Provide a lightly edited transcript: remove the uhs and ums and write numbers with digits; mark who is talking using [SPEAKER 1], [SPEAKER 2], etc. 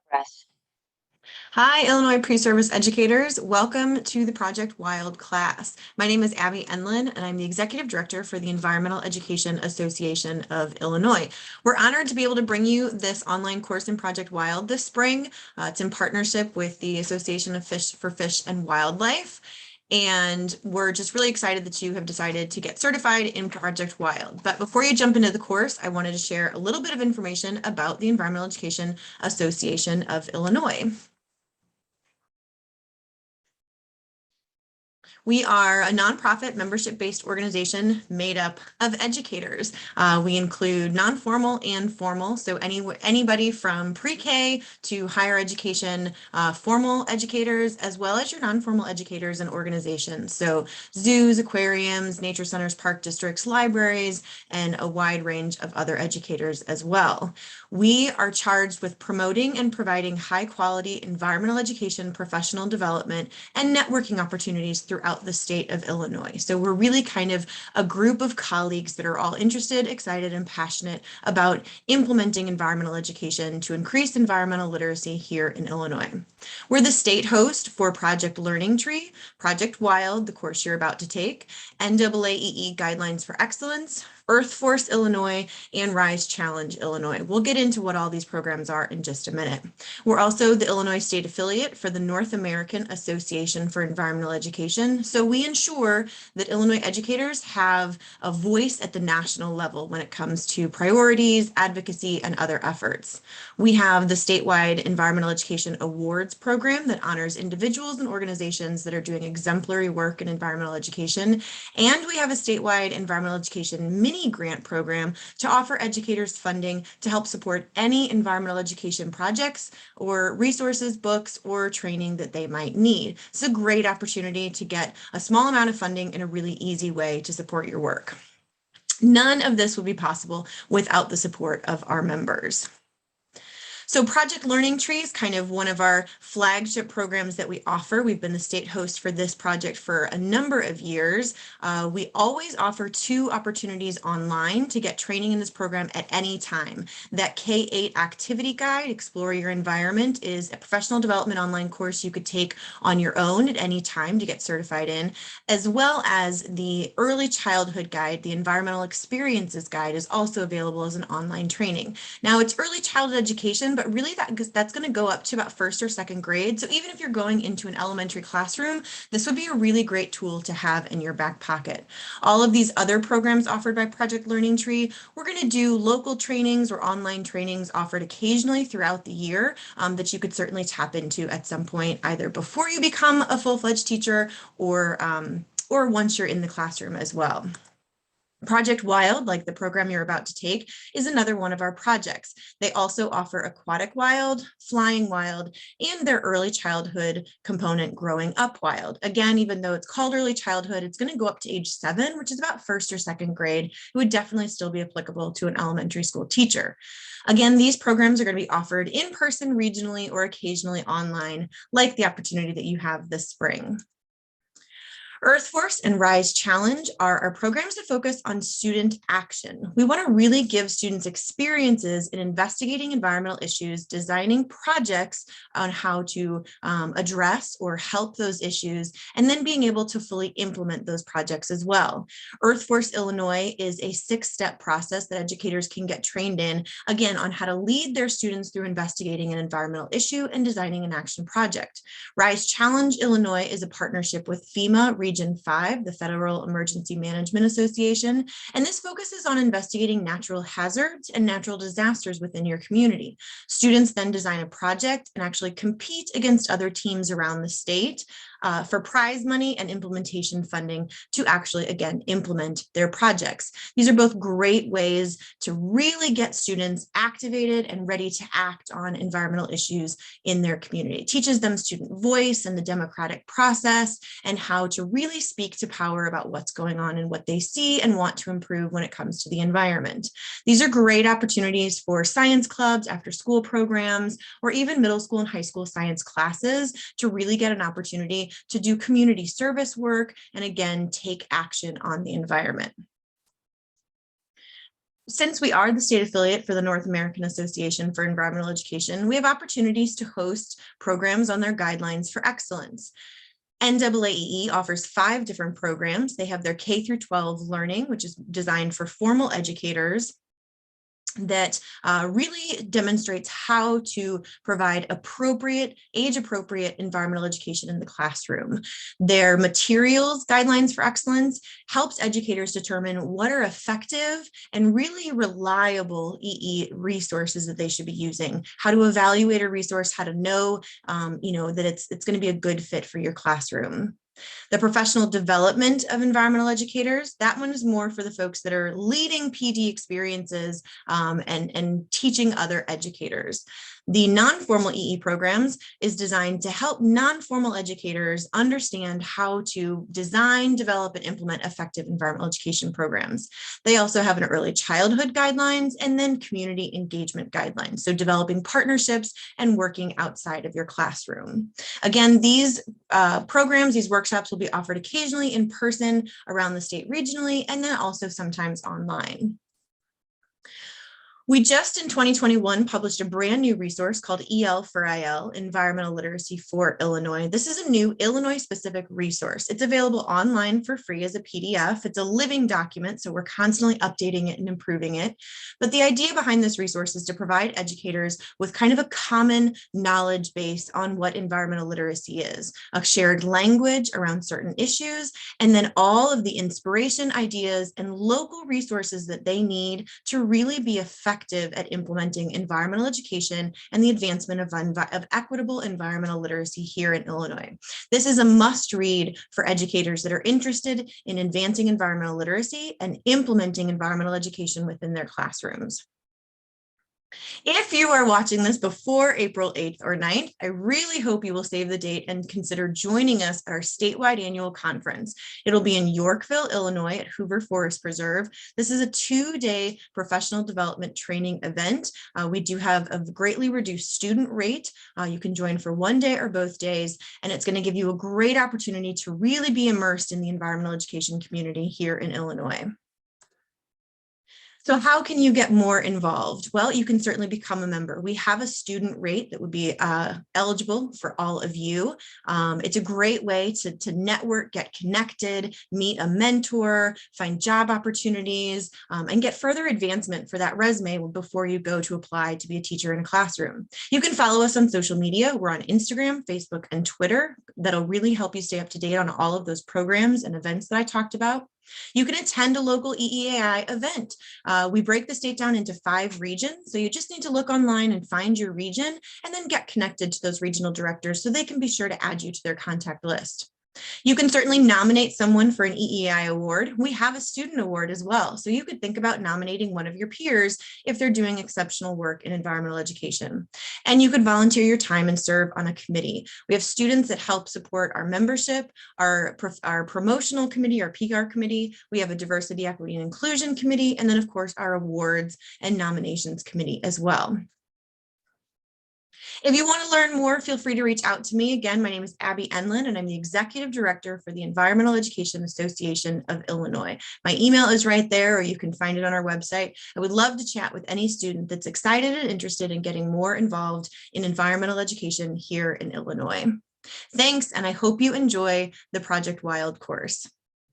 [SPEAKER 1] Progress.
[SPEAKER 2] Hi, Illinois pre-service educators. Welcome to the Project Wild class. My name is Abbie Enlund, and I'm the Executive Director for the Environmental Education Association of Illinois. We're honored to be able to bring you this online course in Project Wild this spring. It's in partnership with the Association of Fish for Fish and Wildlife. And we're just really excited that you have decided to get certified in Project Wild. But before you jump into the course, I wanted to share a little bit of information about the Environmental Education Association of Illinois. We are a nonprofit membership-based organization made up of educators. We include non-formal and formal, so anybody from pre-K to higher education, formal educators, as well as your non-formal educators and organizations. So zoos, aquariums, nature centers, park districts, libraries, and a wide range of other educators as well. We are charged with promoting and providing high-quality environmental education, professional development, and networking opportunities throughout the state of Illinois. So we're really kind of a group of colleagues that are all interested, excited, and passionate about implementing environmental education to increase environmental literacy here in Illinois. We're the state host for Project Learning Tree, Project Wild, the course you're about to take, NAAEE Guidelines for Excellence, Earth Force Illinois, and Rise Challenge Illinois. We'll get into what all these programs are in just a minute. We're also the Illinois state affiliate for the North American Association for Environmental Education. So we ensure that Illinois educators have a voice at the national level when it comes to priorities, advocacy, and other efforts. We have the statewide Environmental Education Awards program that honors individuals and organizations that are doing exemplary work in environmental education. And we have a statewide environmental education mini grant program to offer educators funding to help support any environmental education projects or resources, books, or training that they might need. It's a great opportunity to get a small amount of funding in a really easy way to support your work. None of this would be possible without the support of our members. So Project Learning Tree is kind of one of our flagship programs that we offer. We've been the state host for this project for a number of years. We always offer 2 opportunities online to get training in this program at any time. That K-8 activity guide, Explore Your Environment, is a professional development online course you could take on your own at any time to get certified in, as well as the Early Childhood Guide, the Environmental Experiences Guide, is also available as an online training. Now, it's early childhood education, but really that's going to go up to about 1st or 2nd grade. So even if you're going into an elementary classroom, this would be a really great tool to have in your back pocket. All of these other programs offered by Project Learning Tree, we're going to do local trainings or online trainings offered occasionally throughout the year that you could certainly tap into at some point, either before you become a full-fledged teacher or once you're in the classroom as well. Project Wild, like the program you're about to take, is another one of our projects. They also offer Aquatic Wild, Flying Wild, and their early childhood component, Growing Up Wild. Again, even though it's called early childhood, it's going to go up to age 7, which is about 1st or 2nd grade. It would definitely still be applicable to an elementary school teacher. Again, these programs are going to be offered in person, regionally, or occasionally online, like the opportunity that you have this spring. Earth Force and Rise Challenge are our programs that focus on student action. We want to really give students experiences in investigating environmental issues, designing projects on how to address or help those issues, and then being able to fully implement those projects as well. Earth Force Illinois is a 6-step process that educators can get trained in, again, on how to lead their students through investigating an environmental issue and designing an action project. Rise Challenge Illinois is a partnership with FEMA Region 5, the Federal Emergency Management Association, and this focuses on investigating natural hazards and natural disasters within your community. Students then design a project and actually compete against other teams around the state for prize money and implementation funding to actually, again, implement their projects. These are both great ways to really get students activated and ready to act on environmental issues in their community. It teaches them student voice and the democratic process and how to really speak to power about what's going on and what they see and want to improve when it comes to the environment. These are great opportunities for science clubs, after school programs, or even middle school and high school science classes to really get an opportunity to do community service work and, again, take action on the environment. Since we are the state affiliate for the North American Association for Environmental Education, we have opportunities to host programs on their guidelines for excellence. NAAEE offers 5 different programs. They have their K through 12 learning, which is designed for formal educators, that really demonstrates how to provide age-appropriate environmental education in the classroom. Their materials guidelines for excellence helps educators determine what are effective and really reliable EE resources that they should be using, how to evaluate a resource, how to know, that it's going to be a good fit for your classroom. The professional development of environmental educators, that one is more for the folks that are leading PD experiences and teaching other educators. The non-formal EE programs is designed to help non-formal educators understand how to design, develop, and implement effective environmental education programs. They also have an early childhood guidelines and then community engagement guidelines. So developing partnerships and working outside of your classroom. Again, these programs, these workshops will be offered occasionally in person around the state regionally, and then also sometimes online. We just in 2021 published a brand new resource called EL for IL, Environmental Literacy for Illinois. This is a new Illinois specific resource. It's available online for free as a PDF. It's a living document, so we're constantly updating it and improving it. But the idea behind this resource is to provide educators with kind of a common knowledge base on what environmental literacy is, a shared language around certain issues, and then all of the inspiration, ideas, and local resources that they need to really be effective at implementing environmental education and the advancement of equitable environmental literacy here in Illinois. This is a must read for educators that are interested in advancing environmental literacy and implementing environmental education within their classrooms. If you are watching this before April 8th or 9th, I really hope you will save the date and consider joining us at our statewide annual conference. It'll be in Yorkville, Illinois at Hoover Forest Preserve. This is a 2-day professional development training event. We do have a greatly reduced student rate. You can join for 1 day or both days, and it's going to give you a great opportunity to really be immersed in the environmental education community here in Illinois. So how can you get more involved? Well, you can certainly become a member. We have a student rate that would be eligible for all of you. It's a great way to network, get connected, meet a mentor, find job opportunities, and get further advancement for that resume before you go to apply to be a teacher in a classroom. You can follow us on social media. We're on Instagram, Facebook, and Twitter. That'll really help you stay up to date on all of those programs and events that I talked about. You can attend a local EEAI event. We break the state down into 5 regions, so you just need to look online and find your region and then get connected to those regional directors so they can be sure to add you to their contact list. You can certainly nominate someone for an EEAI award. We have a student award as well, so you could think about nominating one of your peers if they're doing exceptional work in environmental education. And you could volunteer your time and serve on a committee. We have students that help support our membership, our promotional committee, our PR committee. We have a diversity, equity, and inclusion committee, and then of course our awards and nominations committee as well. If you want to learn more, feel free to reach out to me. Again, my name is Abbie Enlund, and I'm the Executive Director for the Environmental Education Association of Illinois. My email is right there, or you can find it on our website. I would love to chat with any student that's excited and interested in getting more involved in environmental education here in Illinois. Thanks, and I hope you enjoy the Project Wild course.